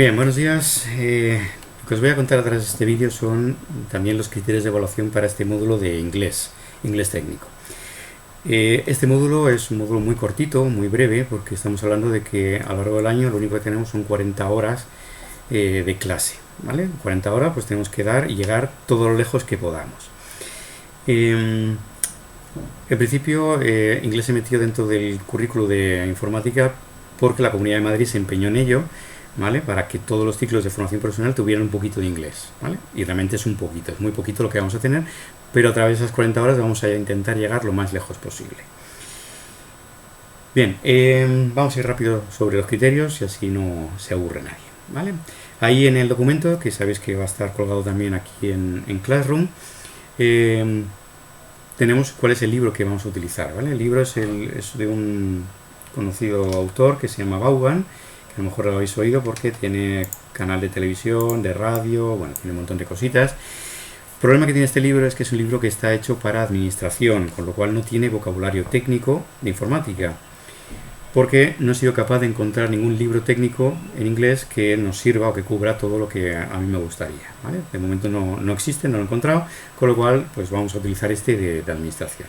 Bien, buenos días. Lo que os voy a contar a través de este vídeo son también los criterios de evaluación para este módulo de inglés técnico. Este módulo es un módulo muy cortito, muy breve, porque estamos hablando de que a lo largo del año lo único que tenemos son 40 horas de clase, ¿vale? 40 horas pues tenemos que dar y llegar todo lo lejos que podamos. En principio, inglés se metió dentro del currículo de informática porque la Comunidad de Madrid se empeñó en ello, ¿vale? Para que todos los ciclos de formación profesional tuvieran un poquito de inglés, ¿vale? Y realmente es un poquito, es muy poquito lo que vamos a tener, pero a través de esas 40 horas vamos a intentar llegar lo más lejos posible. Bien, vamos a ir rápido sobre los criterios y así no se aburre nadie, ¿vale? Ahí en el documento, que sabéis que va a estar colgado también aquí en Classroom, tenemos cuál es el libro que vamos a utilizar, ¿vale? El libro es de un conocido autor que se llama Vaughan, que a lo mejor lo habéis oído porque tiene canal de televisión, de radio, bueno, tiene un montón de cositas. El problema que tiene este libro es que es un libro que está hecho para administración, con lo cual no tiene vocabulario técnico de informática, porque no he sido capaz de encontrar ningún libro técnico en inglés que nos sirva o que cubra todo lo que a mí me gustaría, ¿vale? De momento no existe, no lo he encontrado, con lo cual pues vamos a utilizar este de administración.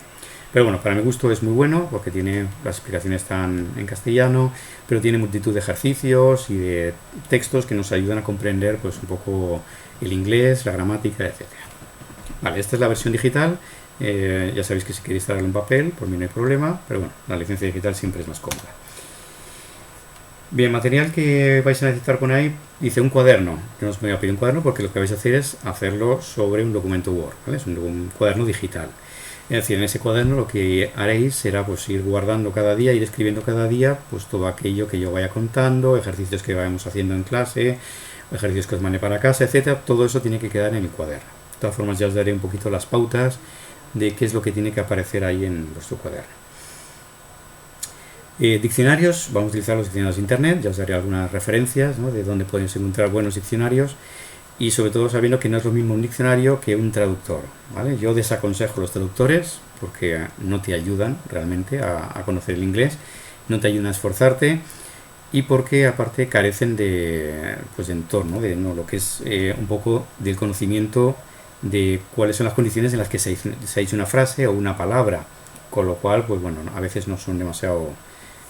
Pero bueno, para mi gusto es muy bueno porque tiene las explicaciones están en castellano, pero tiene multitud de ejercicios y de textos que nos ayudan a comprender pues un poco el inglés, la gramática, etc. Vale, esta es la versión digital. Ya sabéis que si queréis traerlo en papel, por mí no hay problema, pero bueno, la licencia digital siempre es más cómoda. Bien, material que vais a necesitar con ahí, hice un cuaderno. Yo no os voy a pedir un cuaderno porque lo que vais a hacer es hacerlo sobre un documento Word, ¿vale? Es un cuaderno digital. Es decir, en ese cuaderno lo que haréis será pues ir guardando cada día, ir escribiendo cada día pues todo aquello que yo vaya contando, ejercicios que vayamos haciendo en clase, ejercicios que os mande para casa, etcétera. Todo eso tiene que quedar en el cuaderno. De todas formas ya os daré un poquito las pautas de qué es lo que tiene que aparecer ahí en vuestro cuaderno. Diccionarios, vamos a utilizar los diccionarios de internet, ya os daré algunas referencias, ¿no?, de dónde podéis encontrar buenos diccionarios. Y sobre todo sabiendo que no es lo mismo un diccionario que un traductor, ¿vale? Yo desaconsejo los traductores porque no te ayudan realmente a conocer el inglés, no te ayudan a esforzarte y porque aparte carecen de entorno, de lo que es un poco del conocimiento de cuáles son las condiciones en las que se dice una frase o una palabra, con lo cual, pues bueno, a veces no son demasiado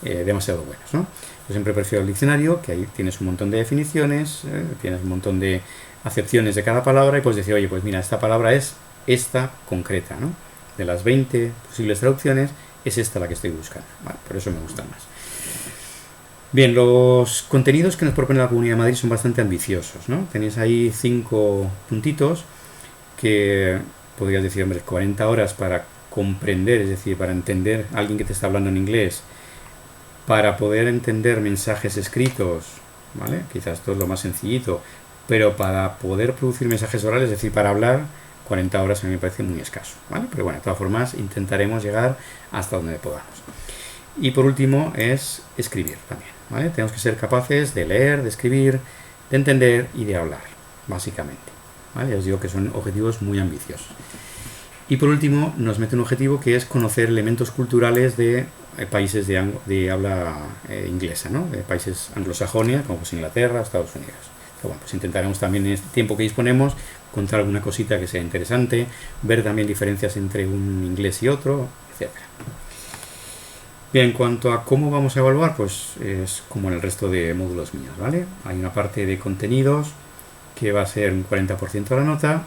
buenos, ¿no? Yo siempre prefiero el diccionario, que ahí tienes un montón de definiciones, tienes un montón de acepciones de cada palabra y puedes decir, oye, pues mira, esta palabra es esta concreta, ¿no? De las 20 posibles traducciones, es esta la que estoy buscando, ¿vale? Por eso me gustan más. Bien, los contenidos que nos propone la Comunidad de Madrid son bastante ambiciosos, ¿no? Tenéis ahí 5 puntitos que podrías decir, hombre, 40 horas para comprender, es decir, para entender a alguien que te está hablando en inglés, para poder entender mensajes escritos, ¿vale? Quizás esto es lo más sencillito, pero para poder producir mensajes orales, es decir, para hablar, 40 horas a mí me parece muy escaso, ¿vale? Pero bueno, de todas formas intentaremos llegar hasta donde podamos. Y por último es escribir también, ¿vale? Tenemos que ser capaces de leer, de escribir, de entender y de hablar, básicamente, ¿vale? Ya os digo que son objetivos muy ambiciosos. Y por último nos mete un objetivo que es conocer elementos culturales de países de habla inglesa, ¿no? De países anglosajones como pues Inglaterra, Estados Unidos. Pero bueno, pues intentaremos también en este tiempo que disponemos contar alguna cosita que sea interesante, ver también diferencias entre un inglés y otro, etc. Bien, en cuanto a cómo vamos a evaluar, pues es como en el resto de módulos míos, ¿vale? Hay una parte de contenidos que va a ser un 40% de la nota.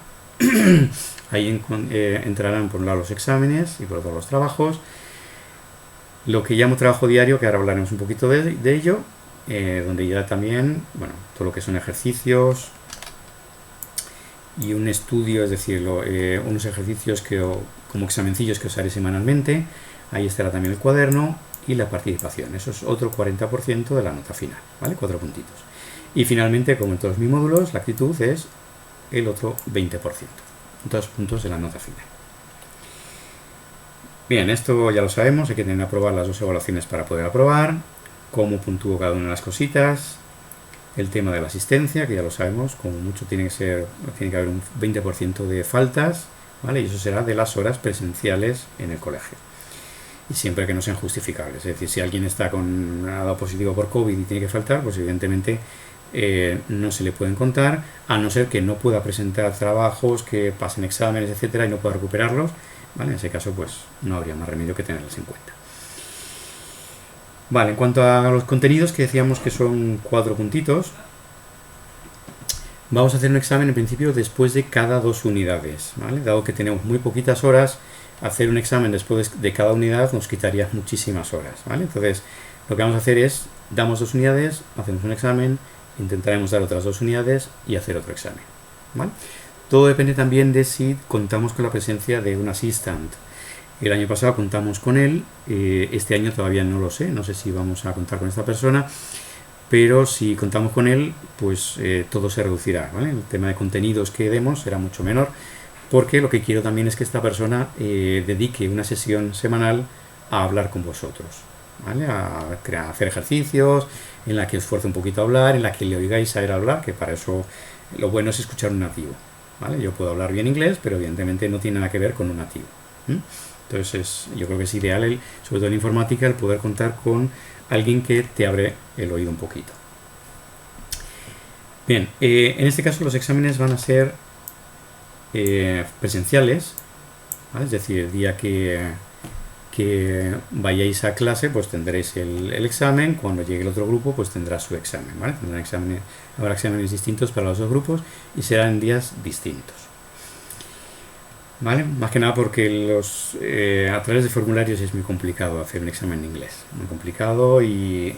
Ahí entrarán por un lado los exámenes y por otro los trabajos. Lo que llamo trabajo diario, que ahora hablaremos un poquito de ello, donde ya también, bueno, todo lo que son ejercicios y un estudio, es decir, unos ejercicios como examencillos que os haré semanalmente. Ahí estará también el cuaderno y la participación. Eso es otro 40% de la nota final, ¿vale? 4 puntitos. Y finalmente, como en todos mis módulos, la actitud es el otro 20%. 2 puntos de la nota final. Bien, esto ya lo sabemos, hay que tener que aprobar las 2 evaluaciones para poder aprobar, cómo puntúo cada una de las cositas, el tema de la asistencia, que ya lo sabemos, como mucho tiene que haber un 20% de faltas, ¿vale? Y eso será de las horas presenciales en el colegio. Y siempre que no sean justificables, es decir, si alguien ha dado positivo por COVID y tiene que faltar, pues evidentemente no se le pueden contar, a no ser que no pueda presentar trabajos, que pasen exámenes, etcétera, y no pueda recuperarlos, ¿vale? En ese caso, pues no habría más remedio que tenerlos en cuenta. Vale, en cuanto a los contenidos, que decíamos que son 4 puntitos, vamos a hacer un examen en principio después de cada 2 unidades, ¿vale? Dado que tenemos muy poquitas horas, hacer un examen después de cada unidad nos quitaría muchísimas horas, ¿vale? Entonces, lo que vamos a hacer es, damos 2 unidades, hacemos un examen, intentaremos dar otras 2 unidades y hacer otro examen, ¿vale? Todo depende también de si contamos con la presencia de un assistant. El año pasado contamos con él, este año todavía no lo sé, no sé si vamos a contar con esta persona, pero si contamos con él, pues todo se reducirá, ¿vale? El tema de contenidos que demos será mucho menor, porque lo que quiero también es que esta persona dedique una sesión semanal a hablar con vosotros, ¿vale? A hacer ejercicios, en la que os fuerce un poquito a hablar, en la que le oigáis a él hablar, que para eso lo bueno es escuchar un nativo, ¿vale? Yo puedo hablar bien inglés, pero evidentemente no tiene nada que ver con un nativo. Entonces yo creo que es ideal, sobre todo en informática, el poder contar con alguien que te abre el oído un poquito. Bien, en este caso los exámenes van a ser presenciales, ¿vale? Es decir, el día que vayáis a clase, pues tendréis el examen. Cuando llegue el otro grupo, pues tendrá su examen, ¿vale? Habrá exámenes distintos para los dos grupos y serán en días distintos, ¿vale? Más que nada porque a través de formularios es muy complicado hacer un examen en inglés, muy complicado, y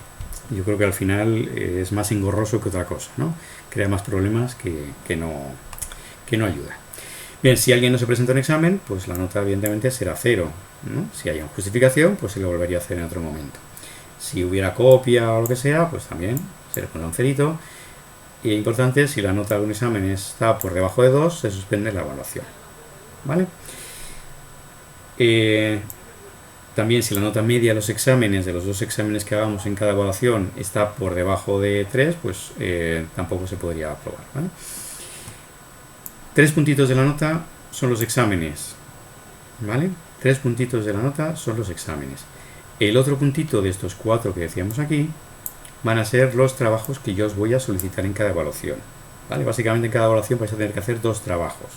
yo creo que al final es más engorroso que otra cosa, ¿no? Crea más problemas que no ayuda. Bien, si alguien no se presenta en examen, pues la nota evidentemente será 0, ¿no? Si hay una justificación, pues se lo volvería a hacer en otro momento. Si hubiera copia o lo que sea, pues también se le pondrá un cerito. Y es importante, si la nota de un examen está por debajo de 2, se suspende la evaluación, ¿vale? También si la nota media de los exámenes, de los 2 exámenes que hagamos en cada evaluación, está por debajo de 3, pues tampoco se podría aprobar, ¿vale? 3 puntitos de la nota son los exámenes, ¿vale? 3 puntitos de la nota son los exámenes. El otro puntito de estos 4 que decíamos aquí van a ser los trabajos que yo os voy a solicitar en cada evaluación, ¿vale? Básicamente en cada evaluación vais a tener que hacer 2 trabajos,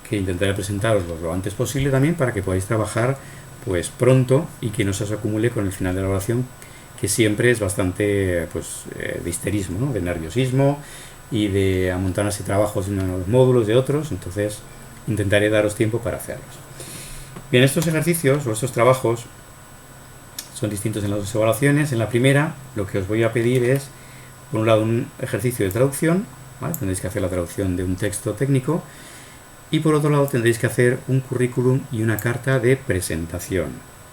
que intentaré presentaros lo antes posible también para que podáis trabajar pues pronto y que no se os acumule con el final de la evaluación, que siempre es bastante pues de histerismo, ¿no? De nerviosismo y de amontonarse trabajos de unos módulos de otros. Entonces intentaré daros tiempo para hacerlos. Bien, estos ejercicios o estos trabajos son distintos en las 2 evaluaciones. En la primera lo que os voy a pedir es, por un lado, un ejercicio de traducción, ¿vale? Tendréis que hacer la traducción de un texto técnico, y por otro lado tendréis que hacer un currículum y una carta de presentación,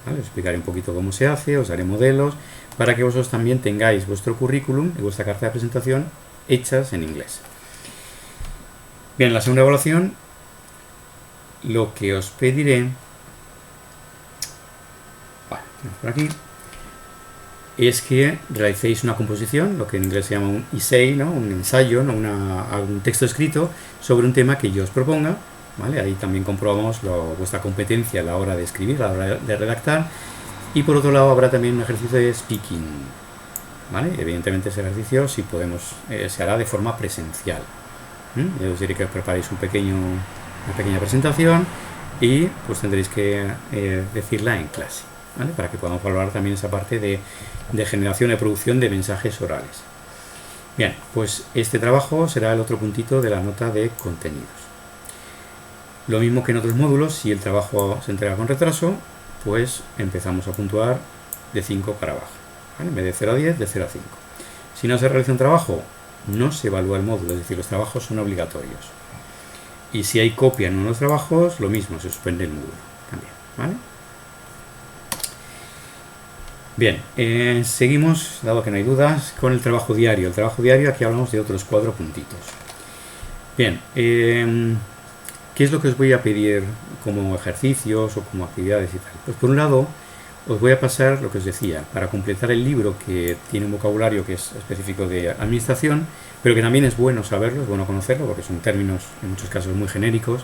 ¿vale? Os explicaré un poquito cómo se hace, os daré modelos para que vosotros también tengáis vuestro currículum y vuestra carta de presentación hechas en inglés. Bien, en la segunda evaluación lo que os pediré, por aquí, es que realicéis una composición, lo que en inglés se llama un essay, ¿no? Un ensayo, ¿no? Un texto escrito sobre un tema que yo os proponga, ¿vale? Ahí también comprobamos vuestra competencia a la hora de escribir, a la hora de redactar. Y por otro lado habrá también un ejercicio de speaking, ¿vale? Evidentemente ese ejercicio, si podemos, se hará de forma presencial. Yo os diré que preparéis una pequeña presentación y pues tendréis que decirla en clase, ¿vale? Para que podamos valorar también esa parte de generación y producción de mensajes orales. Bien, pues este trabajo será el otro puntito de la nota de contenidos. Lo mismo que en otros módulos, si el trabajo se entrega con retraso, pues empezamos a puntuar de 5 para abajo, ¿vale? En vez de 0 a 10, de 0 a 5. Si no se realiza un trabajo, no se evalúa el módulo, es decir, los trabajos son obligatorios. Y si hay copia en unos trabajos, lo mismo, se suspende el módulo también, ¿vale? Bien, seguimos, dado que no hay dudas, con el trabajo diario. El trabajo diario, aquí hablamos de otros 4 puntitos. Bien, ¿qué es lo que os voy a pedir como ejercicios o como actividades y tal? Pues por un lado, os voy a pasar lo que os decía, para completar el libro, que tiene un vocabulario que es específico de administración, pero que también es bueno saberlo, es bueno conocerlo, porque son términos en muchos casos muy genéricos.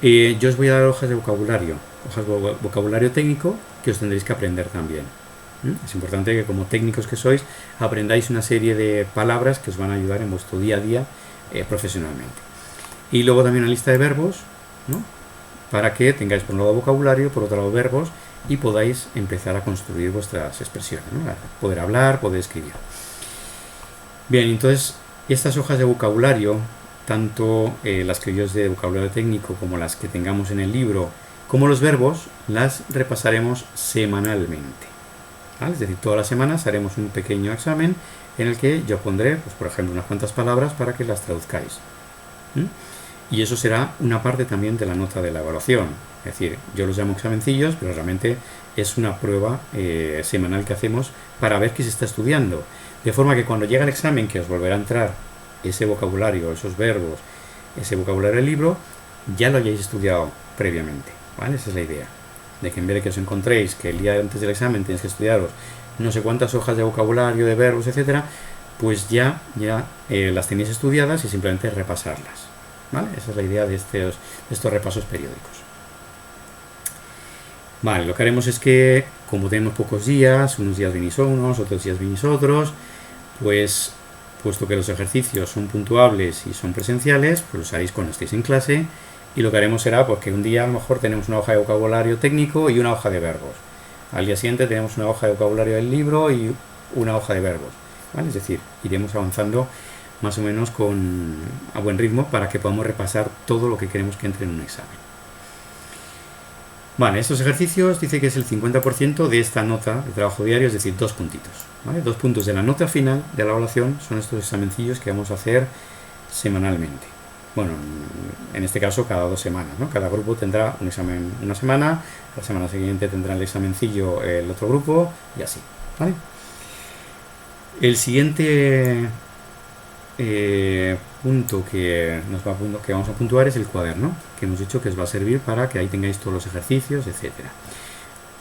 Yo os voy a dar hojas de vocabulario técnico que os tendréis que aprender también, Es importante que como técnicos que sois aprendáis una serie de palabras que os van a ayudar en vuestro día a día profesionalmente. Y luego también una lista de verbos, ¿no? Para que tengáis por un lado vocabulario, por otro lado verbos, y podáis empezar a construir vuestras expresiones, ¿no? Poder hablar, poder escribir. Bien, entonces estas hojas de vocabulario, tanto las que yo os de vocabulario técnico como las que tengamos en el libro, como los verbos, las repasaremos semanalmente, ¿vale? Es decir, todas las semanas haremos un pequeño examen en el que yo pondré, pues, por ejemplo, unas cuantas palabras para que las traduzcáis. Y eso será una parte también de la nota de la evaluación. Es decir, yo los llamo examencillos, pero realmente es una prueba semanal que hacemos para ver que se está estudiando. De forma que cuando llega el examen, que os volverá a entrar ese vocabulario, esos verbos, ese vocabulario del libro, ya lo hayáis estudiado previamente, ¿vale? Esa es la idea. De que en vez de que os encontréis que el día antes del examen tenéis que estudiaros no sé cuántas hojas de vocabulario, de verbos, etcétera, pues ya las tenéis estudiadas y simplemente repasarlas, ¿vale? Esa es la idea de estos repasos periódicos. Vale, lo que haremos es que, como tenemos pocos días, unos días venís unos, otros días venís otros, pues, puesto que los ejercicios son puntuables y son presenciales, pues los haréis cuando estéis en clase, y lo que haremos será pues, que un día a lo mejor tenemos una hoja de vocabulario técnico y una hoja de verbos. Al día siguiente tenemos una hoja de vocabulario del libro y una hoja de verbos, ¿vale? Es decir, iremos avanzando más o menos a buen ritmo para que podamos repasar todo lo que queremos que entre en un examen. Vale, estos ejercicios dice que es el 50% de esta nota de trabajo diario, es decir, 2 puntitos, ¿vale? 2 puntos de la nota final de la evaluación son estos examencillos que vamos a hacer semanalmente. Bueno, en este caso cada 2 semanas, ¿no? Cada grupo tendrá un examen una semana, la semana siguiente tendrá el examencillo el otro grupo y así, ¿vale? El siguiente punto que vamos a puntuar es el cuaderno, que hemos dicho que os va a servir para que ahí tengáis todos los ejercicios, etcétera.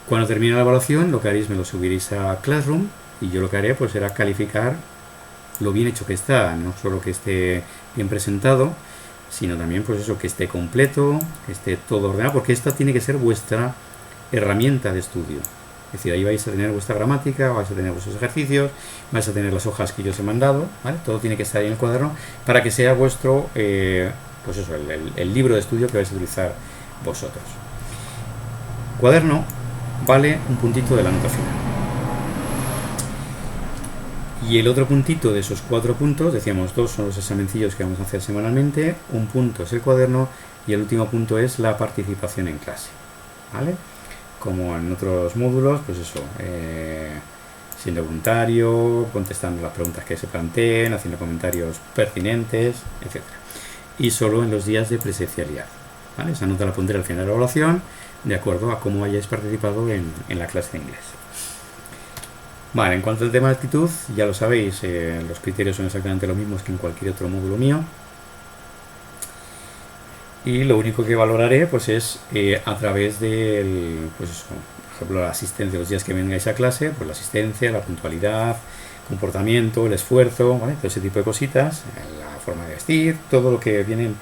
Cuando termine la evaluación, lo que haréis, me lo subiréis a Classroom y yo lo que haré pues será calificar lo bien hecho que está, no solo que esté bien presentado, sino también pues eso, que esté completo, que esté todo ordenado, porque esta tiene que ser vuestra herramienta de estudio. Es decir, ahí vais a tener vuestra gramática, vais a tener vuestros ejercicios, vais a tener las hojas que yo os he mandado, ¿vale? Todo tiene que estar ahí en el cuaderno para que sea vuestro, pues eso, el libro de estudio que vais a utilizar vosotros. Cuaderno vale un puntito de la nota final. Y el otro puntito de esos 4 puntos, decíamos 2 son los examencillos que vamos a hacer semanalmente, un punto es el cuaderno y el último punto es la participación en clase, ¿vale? Como en otros módulos, pues eso, siendo voluntario, contestando las preguntas que se planteen, haciendo comentarios pertinentes, etc. Y solo en los días de presencialidad, ¿vale? Esa nota la pondré al final de la evaluación, de acuerdo a cómo hayáis participado en la clase de inglés. Vale, en cuanto al tema de actitud, ya lo sabéis, los criterios son exactamente los mismos que en cualquier otro módulo mío. Y lo único que valoraré pues es a través del, pues eso, por ejemplo, la asistencia, los días que vengáis a clase, pues la asistencia, la puntualidad, comportamiento, el esfuerzo, ¿vale? Todo ese tipo de cositas, la forma de vestir, todo lo que vienen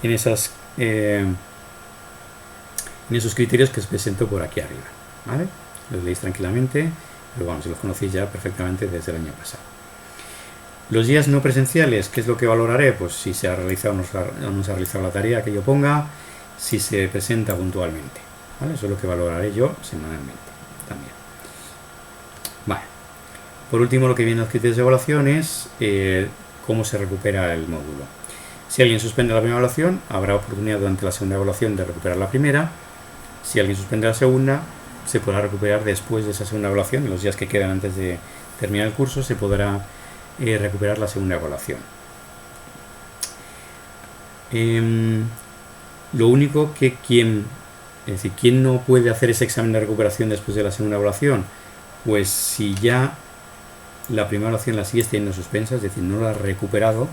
en esos criterios que os presento por aquí arriba, ¿vale? Los leéis tranquilamente, pero vamos, si los conocéis ya perfectamente desde el año pasado. Los días no presenciales, ¿qué es lo que valoraré? Pues si se ha realizado o no se ha realizado la tarea que yo ponga, si se presenta puntualmente, ¿vale? Eso es lo que valoraré yo semanalmente también. Vale. Por último, lo que viene a los criterios de evaluación es cómo se recupera el módulo. Si alguien suspende la primera evaluación, habrá oportunidad durante la segunda evaluación de recuperar la primera. Si alguien suspende la segunda, se podrá recuperar después de esa segunda evaluación, en los días que quedan antes de terminar el curso, se podrá recuperar la segunda evaluación. Lo único que ¿quién no puede hacer ese examen de recuperación después de la segunda evaluación? Pues si ya la primera evaluación la sigues teniendo suspensa, es decir, no la has recuperado,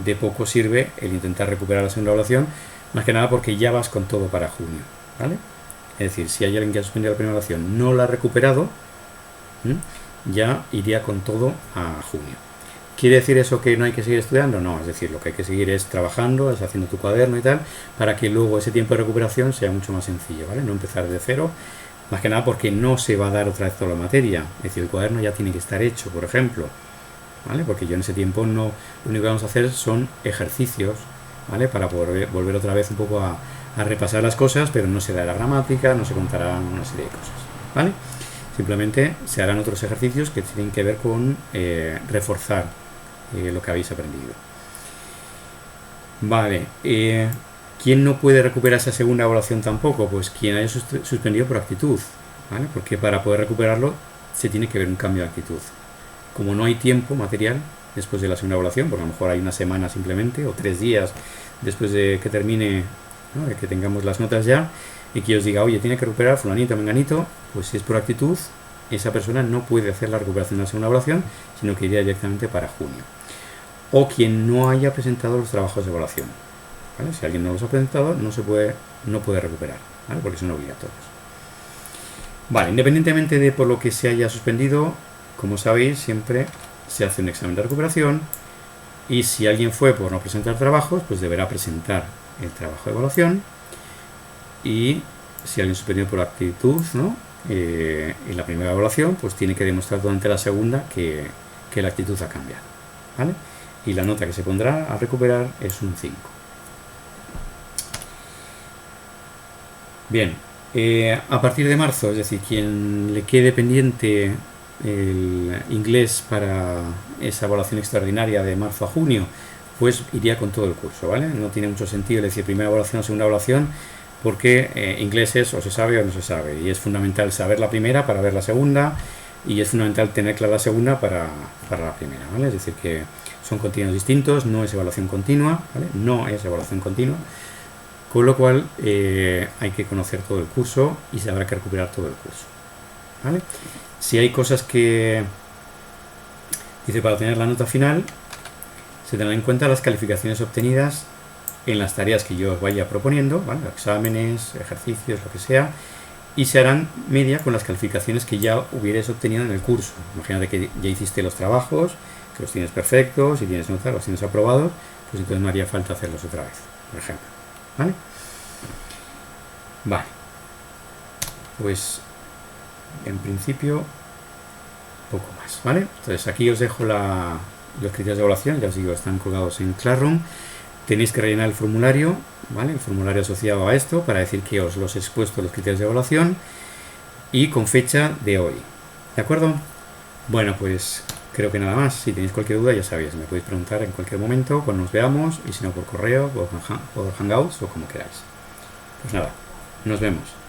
de poco sirve el intentar recuperar la segunda evaluación, más que nada porque ya vas con todo para junio, ¿vale? Es decir, si hay alguien que ha suspendido la primera evaluación, no la ha recuperado, ya iría con todo a junio. ¿Quiere decir eso que no hay que seguir estudiando? No, es decir, lo que hay que seguir es trabajando, es haciendo tu cuaderno y tal, para que luego ese tiempo de recuperación sea mucho más sencillo, ¿vale? No empezar de cero Más que nada porque no se va a dar otra vez toda la materia. Es decir, el cuaderno ya tiene que estar hecho, por ejemplo. ¿Vale? Porque yo en ese tiempo no, lo único que vamos a hacer son ejercicios, ¿vale? Para poder volver otra vez un poco a repasar las cosas, pero no se dará gramática, no se contarán una serie de cosas, ¿vale? Simplemente se harán otros ejercicios que tienen que ver con reforzar lo que habéis aprendido. Vale, ¿quién no puede recuperar esa segunda evaluación tampoco? Pues quien haya suspendido por actitud, ¿vale? Porque para poder recuperarlo se tiene que ver un cambio de actitud. Como no hay tiempo material después de la segunda evaluación, porque a lo mejor hay una semana simplemente, o 3 días después de que termine, ¿no? De que tengamos las notas ya, y que os diga, oye, tiene que recuperar fulanito, menganito, pues si es por actitud, esa persona no puede hacer la recuperación de la segunda evaluación, sino que iría directamente para junio. O quien no haya presentado los trabajos de evaluación, ¿vale? Si alguien no los ha presentado, no puede recuperar, ¿vale? Porque son obligatorios. Vale, independientemente de por lo que se haya suspendido, como sabéis, siempre se hace un examen de recuperación, y si alguien fue por no presentar trabajos, pues deberá presentar el trabajo de evaluación, y si alguien suspendió por actitud, ¿no? En la primera evaluación, pues tiene que demostrar durante la segunda que la actitud ha cambiado, ¿vale? Y la nota que se pondrá a recuperar es un 5. Bien, a partir de marzo, es decir, quien le quede pendiente el inglés para esa evaluación extraordinaria de marzo a junio, pues iría con todo el curso, ¿vale? No tiene mucho sentido decir primera evaluación o segunda evaluación, porque inglés es o se sabe o no se sabe, y es fundamental saber la primera para ver la segunda, y es fundamental tener clara la segunda para la primera, ¿vale? Es decir, que son contenidos distintos, no es evaluación continua, ¿vale? No es evaluación continua, con lo cual hay que conocer todo el curso y se habrá que recuperar todo el curso, ¿vale? Si hay cosas que dice para obtener la nota final, se tendrán en cuenta las calificaciones obtenidas en las tareas que yo os vaya proponiendo, ¿vale? Exámenes, ejercicios, lo que sea, y se harán media con las calificaciones que ya hubierais obtenido en el curso. Imagínate que ya hiciste los trabajos, que los tienes perfectos, y tienes notas, los tienes aprobados, pues entonces no haría falta hacerlos otra vez, por ejemplo, ¿vale? Vale, pues en principio poco más, ¿vale? Entonces aquí os dejo los criterios de evaluación, ya os digo, están colgados en Classroom. Tenéis que rellenar el formulario, ¿vale? El formulario asociado a esto para decir que os los he expuesto los criterios de evaluación y con fecha de hoy, ¿de acuerdo? Bueno, pues creo que nada más. Si tenéis cualquier duda, ya sabéis, me podéis preguntar en cualquier momento cuando nos veamos, y si no por correo, por Hangouts o como queráis. Pues nada, nos vemos.